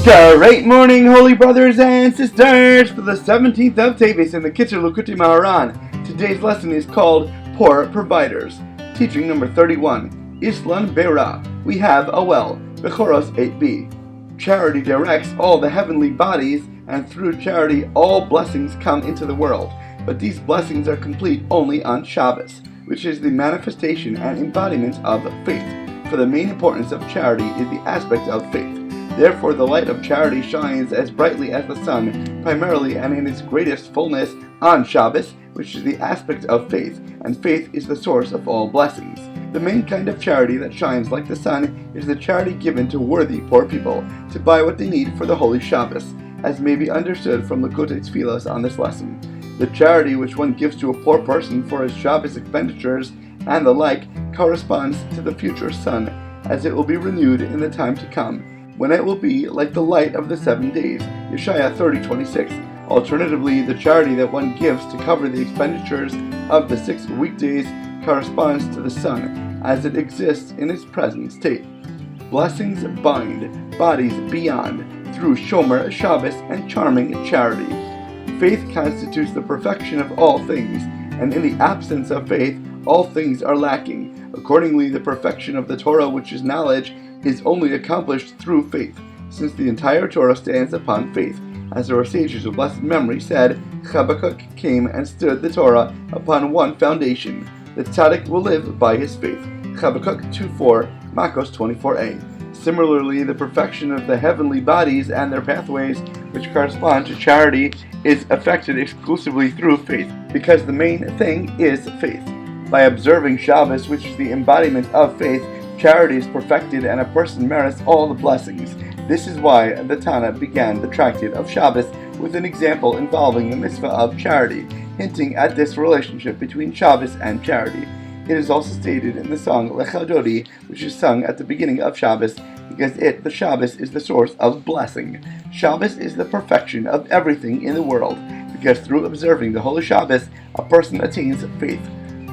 Great morning, holy brothers and sisters, for the 17th of TEVET in the Kitzur Likutei Moharan. Today's lesson is called Poor Providers. Teaching number 31. Islan Beira. We have a well. Bechoros 8b. Charity directs all the heavenly bodies, and through charity all blessings come into the world. But these blessings are complete only on Shabbos, which is the manifestation and embodiment of faith. For the main importance of charity is the aspect of faith. Therefore, the light of charity shines as brightly as the sun, primarily and in its greatest fullness on Shabbos, which is the aspect of faith, and faith is the source of all blessings. The main kind of charity that shines like the sun is the charity given to worthy poor people to buy what they need for the holy Shabbos, as may be understood from Likutei Tefillos on this lesson. The charity which one gives to a poor person for his Shabbos expenditures and the like corresponds to the future sun, as it will be renewed in the time to come, when it will be like the light of the 7 days, Yeshaya 30:26. Alternatively, the charity that one gives to cover the expenditures of the 6 weekdays corresponds to the sun, as it exists in its present state. Blessings bind, bodies beyond, through Shomer, Shabbos, and charming charity. Faith constitutes the perfection of all things, and in the absence of faith, all things are lacking. Accordingly, the perfection of the Torah, which is knowledge, is only accomplished through faith, since the entire Torah stands upon faith. As our sages of blessed memory said, Habakkuk came and stood the Torah upon one foundation. The tzaddik will live by his faith. Habakkuk 2:4, Makos 24a. Similarly, the perfection of the heavenly bodies and their pathways, which correspond to charity, is effected exclusively through faith, because the main thing is faith. By observing Shabbos, which is the embodiment of faith, charity is perfected and a person merits all the blessings. This is why the Tana began the tractate of Shabbos with an example involving the mitzvah of charity, hinting at this relationship between Shabbos and charity. It is also stated in the song Lecha Dodi, which is sung at the beginning of Shabbos, because the Shabbos, is the source of blessing. Shabbos is the perfection of everything in the world, because through observing the Holy Shabbos, a person attains faith.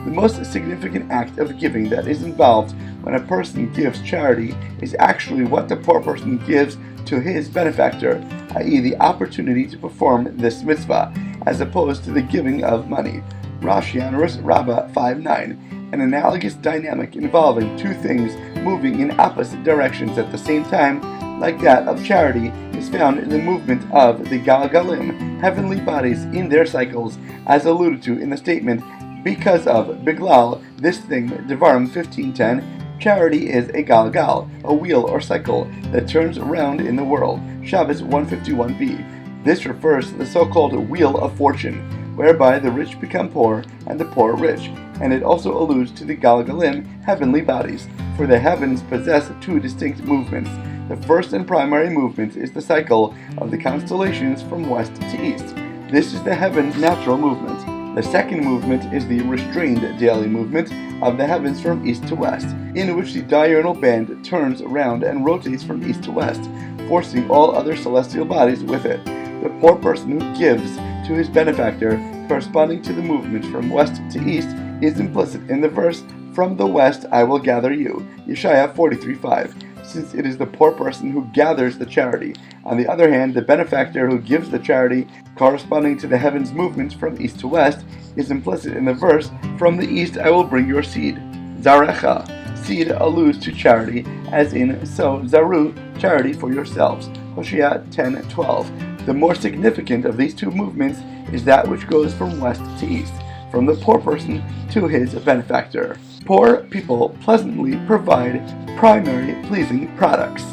The most significant act of giving that is involved when a person gives charity is actually what the poor person gives to his benefactor, i.e. the opportunity to perform this mitzvah, as opposed to the giving of money. Rashi on Rus Rabbah 5:9. An analogous dynamic involving two things moving in opposite directions at the same time, like that of charity, is found in the movement of the Galgalim, heavenly bodies in their cycles, as alluded to in the statement, because of Biglal, this thing, Devarim 15:10, charity is a galgal, a wheel or cycle that turns around in the world, Shabbos 151b. This refers to the so-called wheel of fortune, whereby the rich become poor and the poor rich, and it also alludes to the Galgalim, heavenly bodies, for the heavens possess two distinct movements. The first and primary movement is the cycle of the constellations from west to east. This is the heaven's natural movement. The second movement is the restrained daily movement of the heavens from east to west, in which the diurnal band turns around and rotates from east to west, forcing all other celestial bodies with it. The poor person who gives to his benefactor, corresponding to the movement from west to east, is implicit in the verse, "From the west I will gather you," Yeshaya 43:5, since it is the poor person who gathers the charity. On the other hand, the benefactor who gives the charity, corresponding to the heavens' movement from east to west, is implicit in the verse, "From the east I will bring your seed." Zarecha, seed, alludes to charity, as in "So zaru," charity for yourselves, Hosea 10:12. The more significant of these two movements is that which goes from west to east, from the poor person to his benefactor. Poor people pleasantly provide primary pleasing products.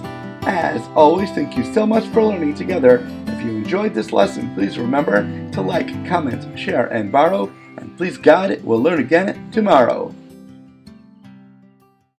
As always, thank you so much for learning together. If you enjoyed this lesson, please remember to like, comment, share, and borrow. And please God, we'll learn again tomorrow.